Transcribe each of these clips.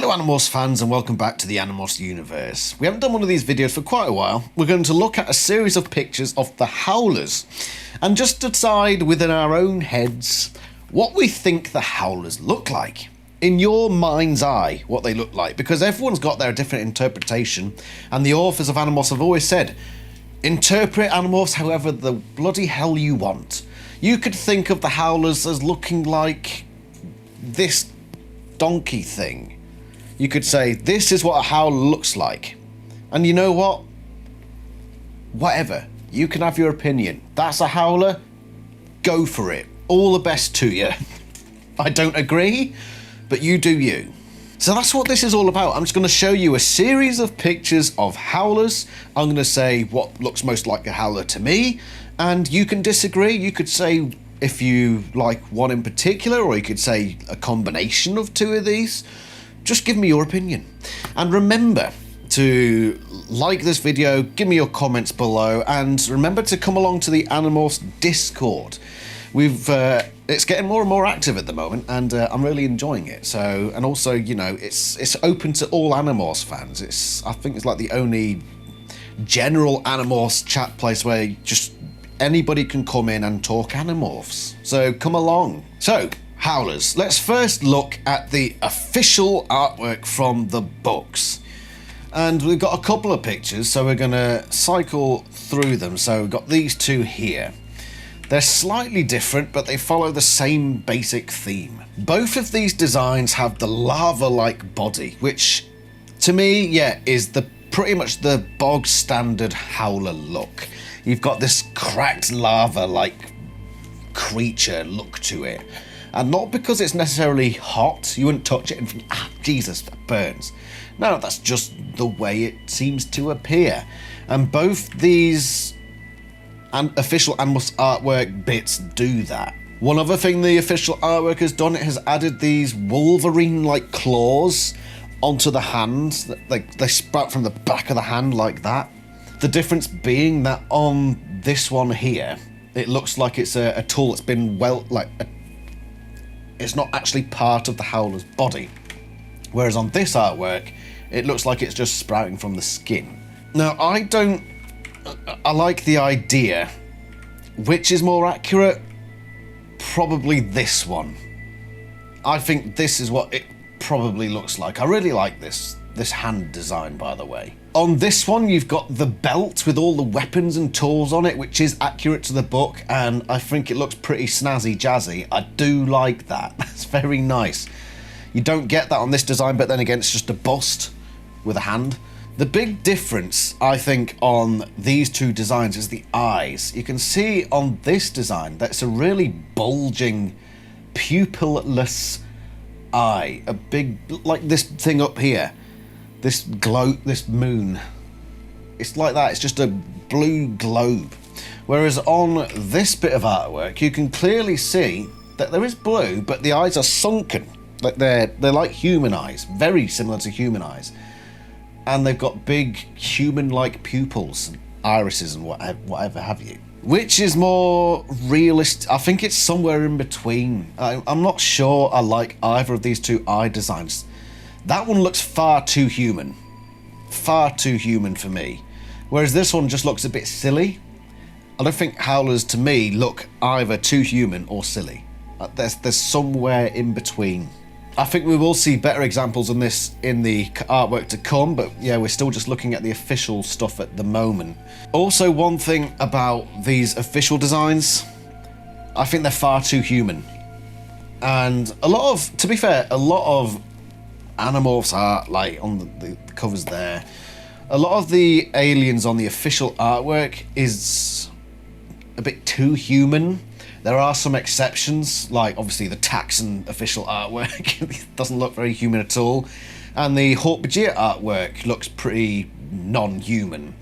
Hello Animorphs fans and welcome back to the Animorphs universe. We haven't done one of these videos for quite a while. We're going to look at a series of pictures of the Howlers and just decide within our own heads what we think the Howlers look like. In your mind's eye, what they look like, because everyone's got their different interpretation, and the authors of Animorphs have always said, interpret Animorphs however the bloody hell you want. You could think of the Howlers as looking like this donkey thing. You could say, this is what a Howler looks like. And you know what? Whatever. You can have your opinion. That's a Howler. Go for it. All the best to you. I don't agree, but you do you. So that's what this is all about. I'm just going to show you a series of pictures of Howlers. I'm going to say what looks most like a Howler to me, and you can disagree. You could say if you like one in particular, or you could say a combination of two of these. Just give me your opinion. And remember to like this video, give me your comments below, and remember to come along to the Animorphs Discord. It's getting more and more active at the moment, and I'm really enjoying it. So, and also, you know, it's open to all Animorphs fans. I think it's like the only general Animorphs chat place where just anybody can come in and talk Animorphs. So come along. So, Howlers. Let's first look at the official artwork from the books. And we've got a couple of pictures, so we're going to cycle through them. So we've got these two here. They're slightly different, but they follow the same basic theme. Both of these designs have the lava-like body, which to me, yeah, is pretty much the bog standard Howler look. You've got this cracked lava-like creature look to it. And not because it's necessarily hot, you wouldn't touch it and think, ah, Jesus, that burns. No, that's just the way it seems to appear. And both these official Animorphs artwork bits do that. One other thing the official artwork has done, it has added these Wolverine-like claws onto the hands. They sprout from the back of the hand like that. The difference being that on this one here, it looks like it's a tool that's been it's not actually part of the Howler's body. Whereas on this artwork, it looks like it's just sprouting from the skin. Now, I like the idea. Which is more accurate? Probably this one. I think this is what it probably looks like. I really like this hand design, by the way. On this one, you've got the belt with all the weapons and tools on it, which is accurate to the book, and I think it looks pretty snazzy jazzy. I do like that. That's very nice. You don't get that on this design, but then again, it's just a bust with a hand. The big difference, I think, on these two designs is the eyes. You can see on this design that it's a really bulging, pupilless eye. A big, like this thing up here. This moon. It's like that, it's just a blue globe. Whereas on this bit of artwork, you can clearly see that there is blue, but the eyes are sunken. Like they're like human eyes, very similar to human eyes. And they've got big human-like pupils, and irises and whatever have you. Which is more realistic? I think it's somewhere in between. I'm not sure I like either of these two eye designs. That one looks far too human. Far too human for me. Whereas this one just looks a bit silly. I don't think Howlers, to me, look either too human or silly. There's somewhere in between. I think we will see better examples on this in the artwork to come, but yeah, we're still just looking at the official stuff at the moment. Also, one thing about these official designs, I think they're far too human. And to be fair, a lot of Animorphs art, like on the covers there, a lot of the aliens on the official artwork is a bit too human. There are some exceptions, like obviously the Taxxon official artwork. It doesn't look very human at all. And the Hork-Bajir artwork looks pretty non-human.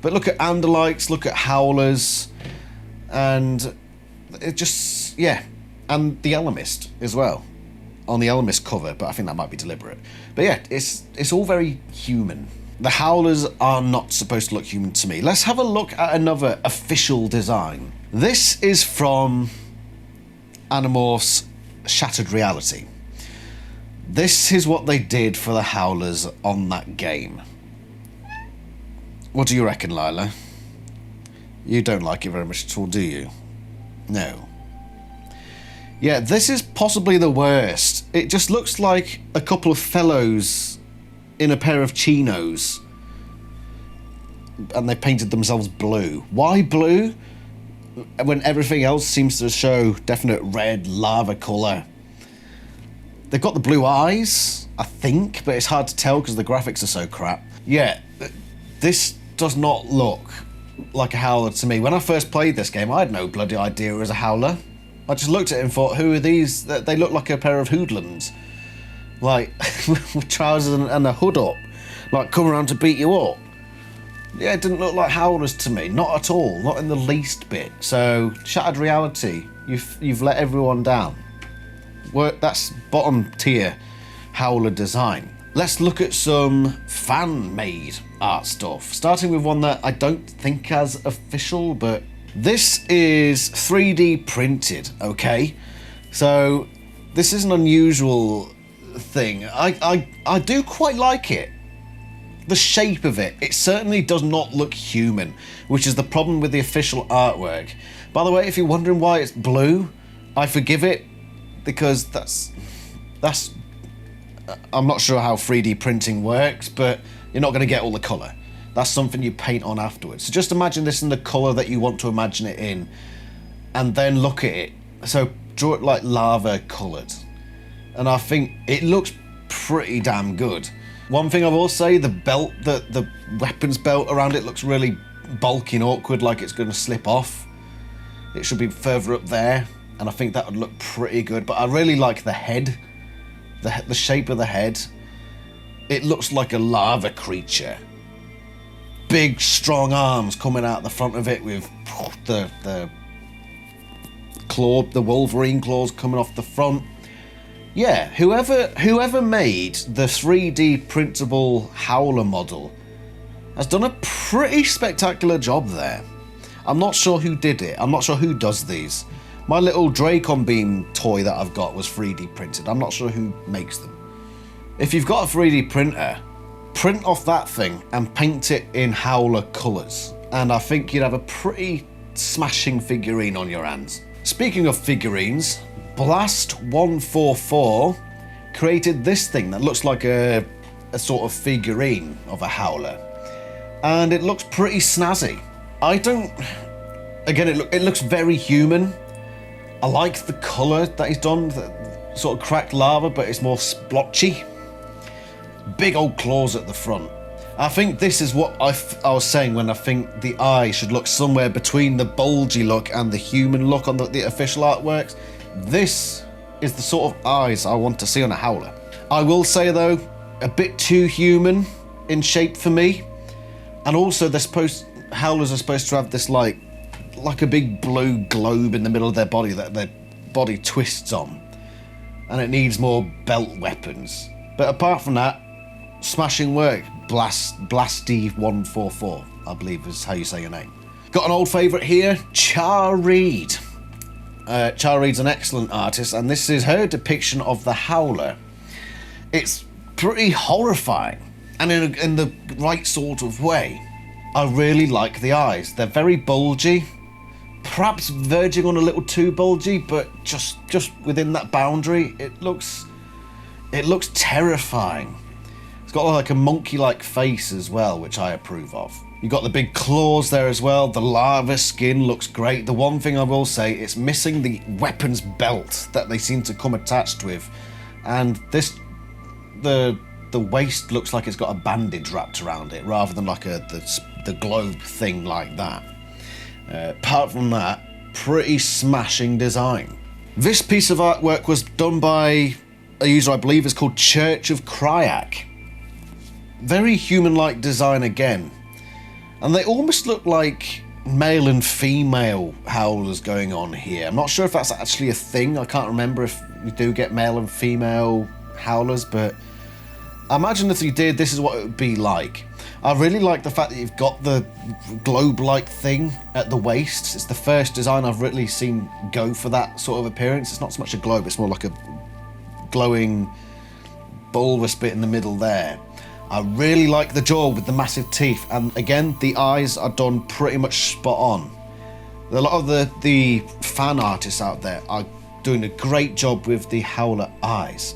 But look at Andalites, look at Howlers, and it just, yeah. And the Elemist as well, on the Elemist cover, but I think that might be deliberate. But yeah, it's all very human. The Howlers are not supposed to look human to me. Let's have a look at another official design. This is from Animorphs Shattered Reality. This is what they did for the Howlers on that game. What do you reckon, Lila? You don't like it very much at all, do you? No. Yeah, this is possibly the worst. It just looks like a couple of fellows in a pair of chinos. And they painted themselves blue. Why blue? When everything else seems to show definite red lava colour. They've got the blue eyes, I think, but it's hard to tell because the graphics are so crap. Yeah, this does not look like a Howler to me. When I first played this game, I had no bloody idea it was a Howler. I just looked at it and thought, who are these? They look like a pair of hoodlums. Like, with trousers and a hood up. Like, come around to beat you up. Yeah, it didn't look like Howlers to me. Not at all. Not in the least bit. So, Shattered Reality, you've let everyone down. That's bottom tier Howler design. Let's look at some fan-made art stuff. Starting with one that I don't think is official, but this is 3D printed, okay? So this is an unusual thing. I do quite like it. The shape of it. It certainly does not look human, which is the problem with the official artwork. By the way, if you're wondering why it's blue, I forgive it. Because that's I'm not sure how 3D printing works, but you're not going to get all the colour. That's something you paint on afterwards. So just imagine this in the colour that you want to imagine it in, and then look at it. So draw it like lava coloured, and I think it looks pretty damn good. One thing I will say, the belt, the weapons belt around it looks really bulky and awkward, like it's going to slip off. It should be further up there. And I think that would look pretty good. But I really like the head. The shape of the head. It looks like a lava creature. Big, strong arms coming out the front of it with the claw, the Wolverine claws coming off the front. Yeah, whoever made the 3D printable Howler model has done a pretty spectacular job there. I'm not sure who did it. I'm not sure who does these. My little Dracon Beam toy that I've got was 3D printed. I'm not sure who makes them. If you've got a 3D printer, print off that thing and paint it in Howler colours. And I think you'd have a pretty smashing figurine on your hands. Speaking of figurines, Blast144 created this thing that looks like a sort of figurine of a Howler. And it looks pretty snazzy. Again, it looks very human. I like the colour that he's done, the sort of cracked lava, but it's more splotchy. Big old claws at the front. I think this is what I was saying when I think the eye should look somewhere between the bulgy look and the human look on the official artworks. This is the sort of eyes I want to see on a Howler. I will say though, a bit too human in shape for me. And also Howlers are supposed to have this like a big blue globe in the middle of their body that their body twists on, and it needs more belt weapons. But apart from that, smashing work. Blasty144, I believe is how you say your name. Got an old favourite here, Char Reed. Char Reed's an excellent artist, and this is her depiction of the Howler. It's pretty horrifying, and in the right sort of way. I really like the eyes. They're very bulgy. Perhaps verging on a little too bulgy, but just within that boundary, it looks terrifying. It's got like a monkey-like face as well, which I approve of. You've got the big claws there as well. The lava skin looks great. The one thing I will say, it's missing the weapons belt that they seem to come attached with, and the waist looks like it's got a bandage wrapped around it rather than like the globe thing like that. Apart from that, pretty smashing design. This piece of artwork was done by a user I believe is called Church of Kryak. Very human-like design again. And they almost look like male and female Howlers going on here. I'm not sure if that's actually a thing. I can't remember if you do get male and female Howlers, but I imagine if you did, this is what it would be like. I really like the fact that you've got the globe-like thing at the waist. It's the first design I've really seen go for that sort of appearance. It's not so much a globe, it's more like a glowing bulbous bit in the middle there. I really like the jaw with the massive teeth, and again, the eyes are done pretty much spot on. A lot of the fan artists out there are doing a great job with the Howler eyes.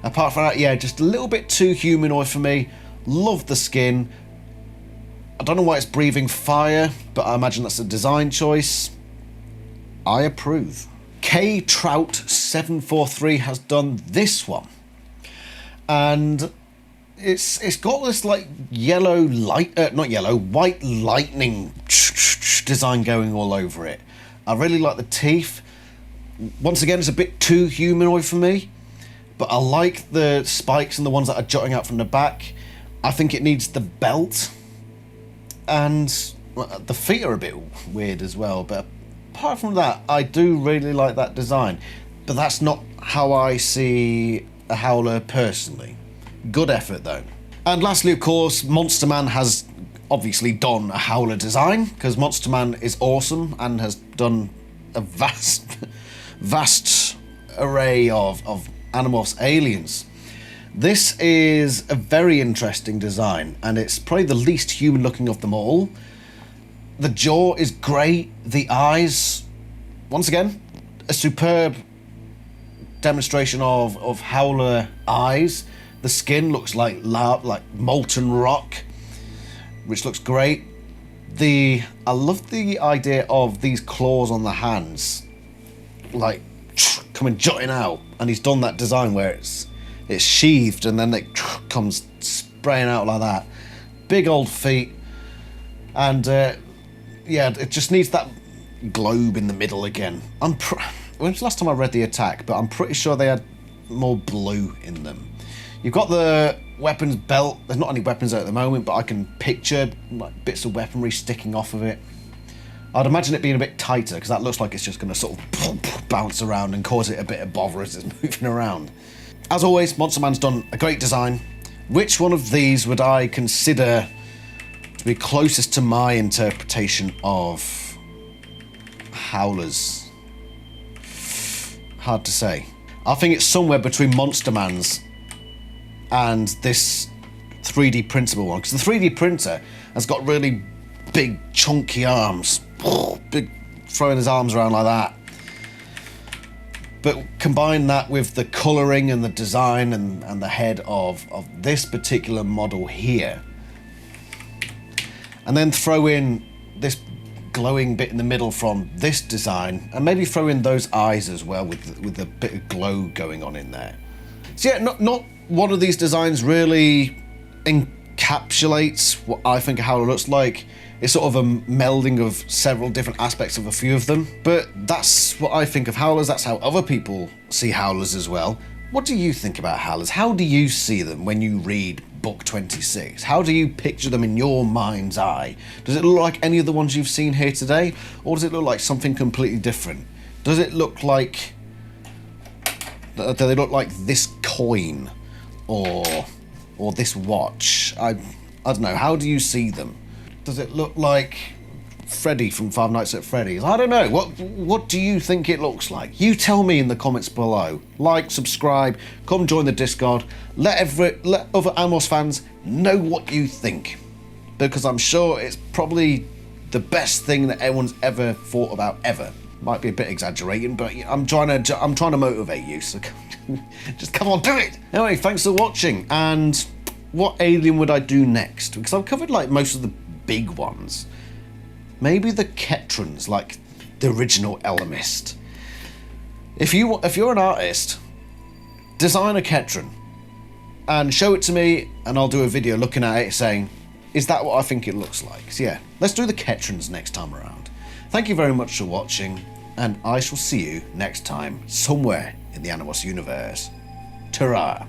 Apart from that, yeah, just a little bit too humanoid for me. Love the skin. I don't know why it's breathing fire, but I imagine that's a design choice. I approve. K Trout 743 has done this one, and it's got this like yellow light, not yellow, white lightning design going all over it. I really like the teeth. Once again, it's a bit too humanoid for me, but I like the spikes and the ones that are jutting out from the back. I think it needs the belt, and the feet are a bit weird as well, but apart from that, I do really like that design. But that's not how I see a Howler personally. Good effort though. And lastly, of course, Monster Man has obviously done a Howler design, because Monster Man is awesome and has done a vast array of Animorphs aliens. This is a very interesting design, and it's probably the least human looking of them all. The jaw is great. The eyes, once again, a superb demonstration of Howler eyes. The skin looks like molten rock, which looks great. I love the idea of these claws on the hands, like coming jutting out, and he's done that design where it's sheathed and then it comes spraying out like that. Big old feet, and yeah, it just needs that globe in the middle again. When was the last time I read the attack? But I'm pretty sure they had more blue in them. You've got the weapons belt. There's not any weapons there at the moment, but I can picture like bits of weaponry sticking off of it. I'd imagine it being a bit tighter, because that looks like it's just going to sort of bounce around and cause it a bit of bother as it's moving around. As always, Monster Man's done a great design. Which one of these would I consider to be closest to my interpretation of Howlers? Hard to say. I think it's somewhere between Monster Man's and this 3D printable one, because the 3D printer has got really big chunky arms, big, throwing his arms around like that. But combine that with the colouring and the design and the head of this particular model here, and then throw in this glowing bit in the middle from this design, and maybe throw in those eyes as well with a bit of glow going on in there. So yeah, not one of these designs really encapsulates what I think a Howler looks like. It's sort of a melding of several different aspects of a few of them, but that's what I think of Howlers. That's how other people see Howlers as well. What do you think about Howlers? How do you see them when you read Book 26? How do you picture them in your mind's eye? Does it look like any of the ones you've seen here today, or does it look like something completely different? Does it look like... do they look like this coin, or this watch? I don't know. How do you see them? Does it look like Freddy from Five Nights at Freddy's? I don't know. What do you think it looks like? You tell me in the comments below. Like, subscribe, come join the Discord. Let other Animorphs fans know what you think, because I'm sure it's probably the best thing that anyone's ever thought about ever. Might be a bit exaggerating, but I'm trying to motivate you. So just come on, do it. Anyway, thanks for watching. And what alien would I do next? Because I've covered like most of the big ones. Maybe the Ketrons, like the original Ellimist. If you're an artist, design a Ketron and show it to me, and I'll do a video looking at it saying, is that what I think it looks like? So yeah, let's do the Ketrons next time around. Thank you very much for watching, and I shall see you next time somewhere in the Animorphs universe. Ta-ra!